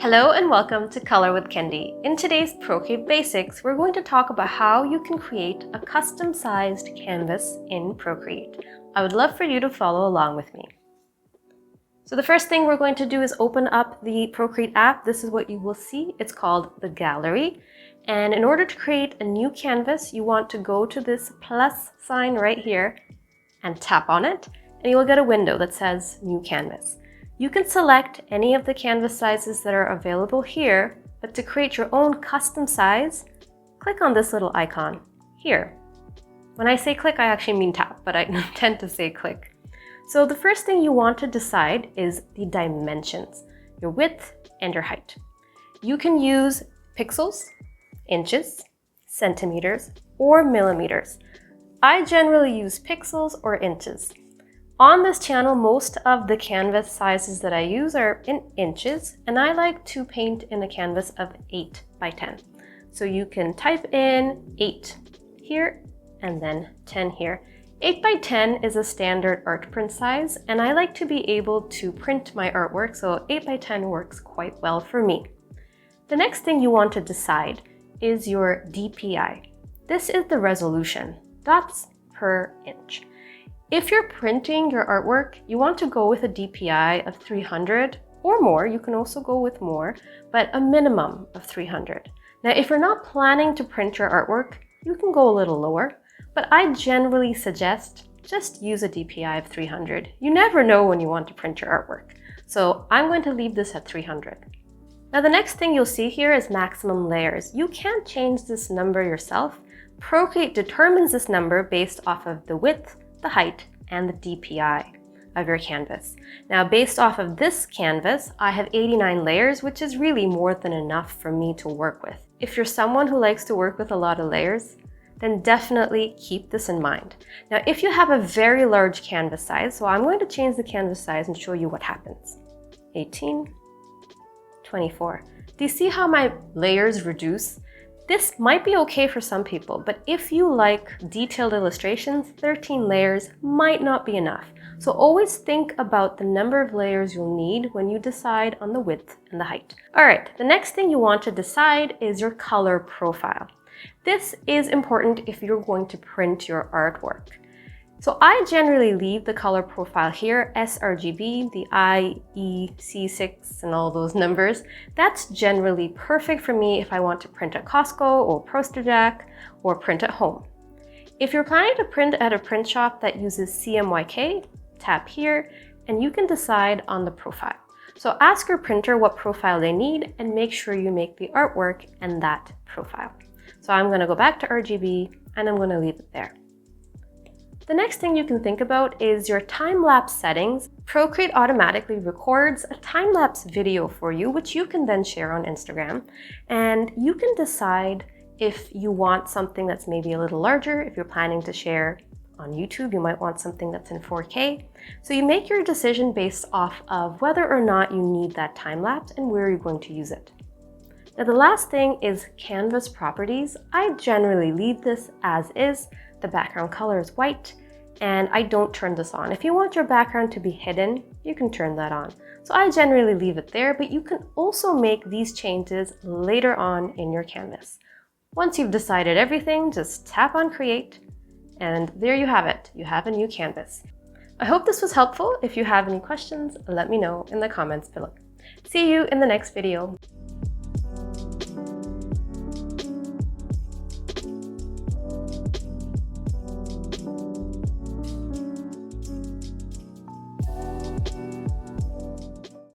Hello and welcome to Color with Kendi. In today's Procreate Basics, we're going to talk about how you can create a custom-sized canvas in Procreate. I would love for you to follow along with me. So the first thing we're going to do is open up the Procreate app. This is what you will see. It's called the gallery. And in order to create a new canvas, you want to go to this plus sign right here and tap on it, and you will get a window that says New Canvas. You can select any of the canvas sizes that are available here, but to create your own custom size, click on this little icon here. When I say click, I actually mean tap, but I tend to say click. So the first thing you want to decide is the dimensions, your width and your height. You can use pixels, inches, centimeters, or millimeters. I generally use pixels or inches. On this channel, most of the canvas sizes that I use are in inches, and I like to paint in a canvas of 8 by 10. So you can type in 8 here and then 10 here. 8 by 10 is a standard art print size, and I like to be able to print my artwork, so 8 by 10 works quite well for me. The next thing you want to decide is your DPI. This is the resolution, dots per inch. If you're printing your artwork, you want to go with a DPI of 300 or more. You can also go with more, but a minimum of 300. Now, if you're not planning to print your artwork, you can go a little lower, but I generally suggest just use a DPI of 300. You never know when you want to print your artwork. So I'm going to leave this at 300. Now, the next thing you'll see here is maximum layers. You can't change this number yourself. Procreate determines this number based off of the width, the height, and the DPI of your canvas. Now, based off of this canvas, I have 89 layers, which is really more than enough for me to work with. If you're someone who likes to work with a lot of layers, then definitely keep this in mind. Now, if you have a very large canvas size, so I'm going to change the canvas size and show you what happens. 18, 24. Do you see how my layers reduce? This might be okay for some people, but if you like detailed illustrations, 13 layers might not be enough. So always think about the number of layers you'll need when you decide on the width and the height. All right, the next thing you want to decide is your color profile. This is important if you're going to print your artwork. So I generally leave the color profile here, sRGB, the IEC6 and all those numbers. That's generally perfect for me if I want to print at Costco or ProsterJack or print at home. If you're planning to print at a print shop that uses CMYK, tap here and you can decide on the profile. So ask your printer what profile they need and make sure you make the artwork in that profile. So I'm going to go back to RGB and I'm going to leave it there. The next thing you can think about is your time-lapse settings. Procreate automatically records a time-lapse video for you, which you can then share on Instagram. And you can decide if you want something that's maybe a little larger. If you're planning to share on YouTube, you might want something that's in 4K. So you make your decision based off of whether or not you need that time-lapse and where you're going to use it. Now, the last thing is canvas properties. I generally leave this as is. The background color is white, and I don't turn this on. If you want your background to be hidden, you can turn that on. So I generally leave it there, but you can also make these changes later on in your canvas. Once you've decided everything, just tap on Create, and there you have it. You have a new canvas. I hope this was helpful. If you have any questions, let me know in the comments below. See you in the next video.